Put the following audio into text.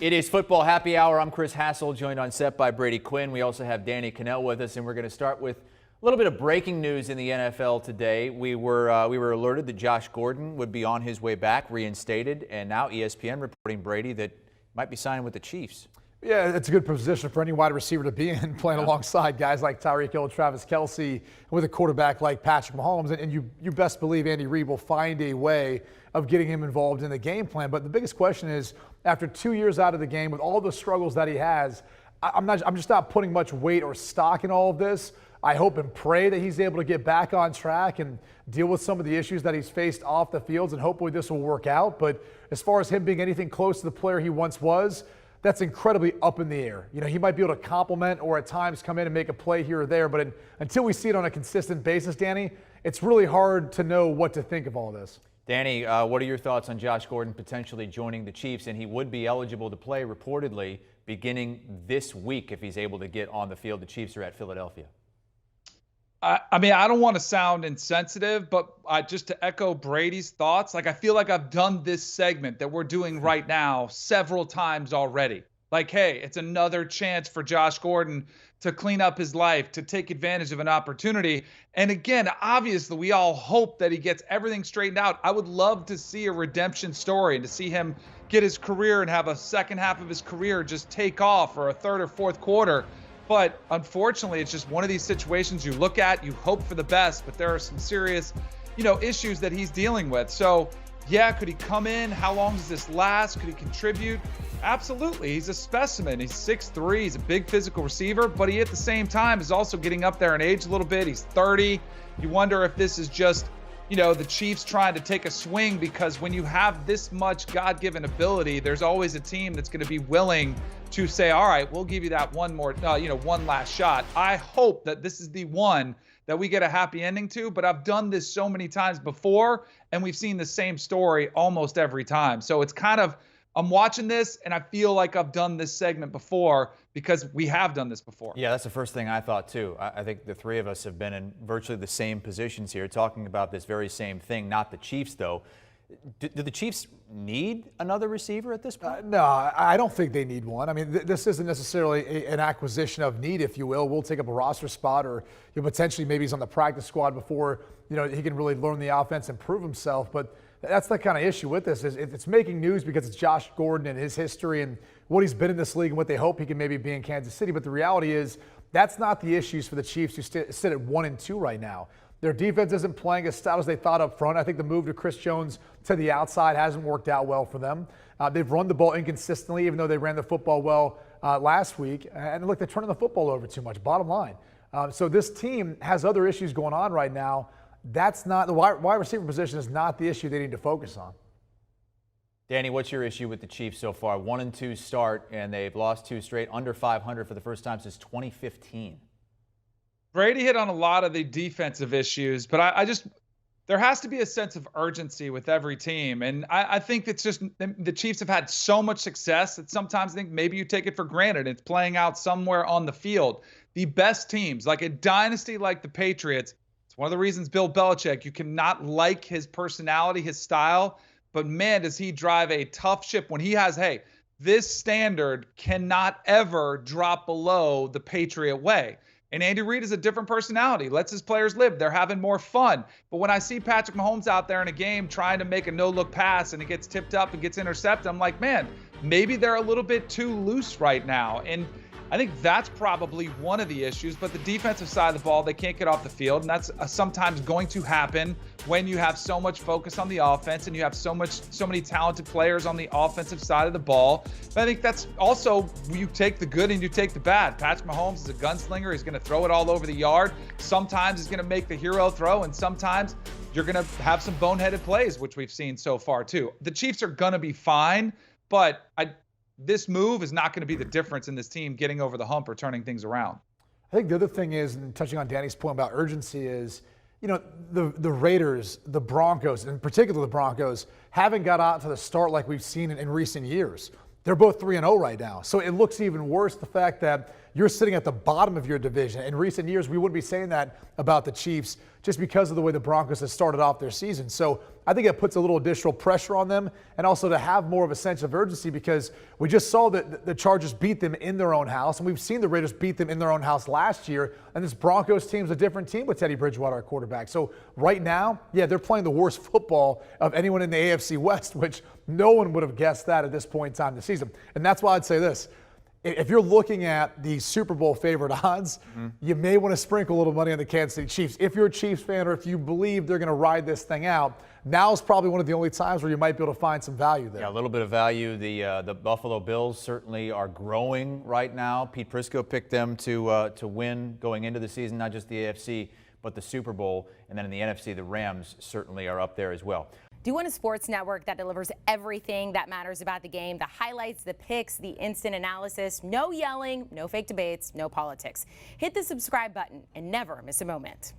It is Football Happy Hour. I'm Chris Hassel, joined on set by Brady Quinn. We also have Danny Cannell with us, and we're going to start with a little bit of breaking news in the NFL today. We were alerted that Josh Gordon would be on his way back, reinstated, and now ESPN reporting, Brady, that might be signing with the Chiefs. Yeah, it's a good position for any wide receiver to be in, playing alongside guys like Tyreek Hill, Travis Kelce, with a quarterback like Patrick Mahomes. And you best believe Andy Reid will find a way of getting him involved in the game plan. But the biggest question is, after 2 years out of the game, with all the struggles that he has, I'm just not putting much weight or stock in all of this. I hope and pray that he's able to get back on track and deal with some of the issues that he's faced off the fields, and hopefully this will work out. But as far as him being anything close to the player he once was, that's incredibly up in the air. You know, he might be able to compliment or at times come in and make a play here or there, but until we see it on a consistent basis, Danny, it's really hard to know what to think of all this. Danny, what are your thoughts on Josh Gordon potentially joining the Chiefs? And he would be eligible to play reportedly beginning this week if he's able to get on the field. The Chiefs are at Philadelphia. I mean, I don't want to sound insensitive, but just to echo Brady's thoughts, I feel like I've done this segment that we're doing right now several times already. Like, hey, it's another chance for Josh Gordon to clean up his life, to take advantage of an opportunity. And again, obviously, we all hope that he gets everything straightened out. I would love to see a redemption story and to see him get his career and have a second half of his career just take off, or a third or fourth quarter. But unfortunately, it's just one of these situations you look at, you hope for the best, but there are some serious, issues that he's dealing with. So, yeah, could he come in? How long does this last? Could he contribute? Absolutely. He's a specimen. He's 6'3". He's a big physical receiver, but he at the same time is also getting up there in age a little bit. He's 30. You wonder if this is just, the Chiefs trying to take a swing, because when you have this much God-given ability, there's always a team that's going to be willing to say, all right, we'll give you that one last shot. I hope that this is the one that we get a happy ending to, but I've done this so many times before, and we've seen the same story almost every time. So it's kind of, I'm watching this, and I feel like I've done this segment before, because we have done this before. Yeah, that's the first thing I thought, too. I think the three of us have been in virtually the same positions here, talking about this very same thing, not the Chiefs, though. Do the Chiefs need another receiver at this point? No, I don't think they need one. I mean, this isn't necessarily an acquisition of need, if you will. We'll take up a roster spot, or potentially maybe he's on the practice squad before he can really learn the offense and prove himself. But that's the kind of issue with this. Is it's making news because it's Josh Gordon and his history and what he's been in this league and what they hope he can maybe be in Kansas City. But the reality is that's not the issues for the Chiefs, who sit at 1-2 right now. Their defense isn't playing as stout as they thought up front. I think the move to Chris Jones to the outside hasn't worked out well for them. They've run the ball inconsistently, even though they ran the football well last week. And look, they're turning the football over too much, bottom line. So this team has other issues going on right now. That's not the wide receiver position is not the issue they need to focus on. Danny, what's your issue with the Chiefs so far? 1-2 start, and they've lost 2 straight, under 500 for the first time since 2015. Brady hit on a lot of the defensive issues, but there has to be a sense of urgency with every team. And I think it's just the Chiefs have had so much success that sometimes I think maybe you take it for granted. It's playing out somewhere on the field. The best teams, like a dynasty like the Patriots, it's one of the reasons Bill Belichick, you cannot like his personality, his style, but man, does he drive a tough ship when he has, hey, this standard cannot ever drop below the Patriot way. And Andy Reid is a different personality, lets his players live. They're having more fun. But when I see Patrick Mahomes out there in a game trying to make a no-look pass and it gets tipped up and gets intercepted, I'm like, man, maybe they're a little bit too loose right now. And I think that's probably one of the issues. But the defensive side of the ball, they can't get off the field. And that's sometimes going to happen when you have so much focus on the offense and you have so many talented players on the offensive side of the ball. But I think that's also, you take the good and you take the bad. Patrick Mahomes is a gunslinger. He's going to throw it all over the yard. Sometimes he's going to make the hero throw, and sometimes you're going to have some boneheaded plays, which we've seen so far too. The Chiefs are going to be fine, but this move is not going to be the difference in this team getting over the hump or turning things around. I think the other thing is, and touching on Danny's point about urgency, is the Raiders, the Broncos, in particular the Broncos, haven't got out to the start like we've seen in recent years. They're both 3-0 right now. So it looks even worse, the fact that you're sitting at the bottom of your division. In recent years, we wouldn't be saying that about the Chiefs just because of the way the Broncos have started off their season. So I think it puts a little additional pressure on them, and also to have more of a sense of urgency, because we just saw that the Chargers beat them in their own house, and we've seen the Raiders beat them in their own house last year, and this Broncos team's a different team with Teddy Bridgewater, our quarterback. So right now, yeah, they're playing the worst football of anyone in the AFC West, which no one would have guessed that at this point in time in the season. And that's why I'd say this. If you're looking at the Super Bowl favorite odds, you may want to sprinkle a little money on the Kansas City Chiefs. If you're a Chiefs fan, or if you believe they're going to ride this thing out, now's probably one of the only times where you might be able to find some value there. Yeah, a little bit of value. The Buffalo Bills certainly are growing right now. Pete Prisco picked them to win going into the season, not just the AFC, but the Super Bowl. And then in the NFC, the Rams certainly are up there as well. Do you want a sports network that delivers everything that matters about the game? The highlights, the picks, the instant analysis, no yelling, no fake debates, no politics. Hit the subscribe button and never miss a moment.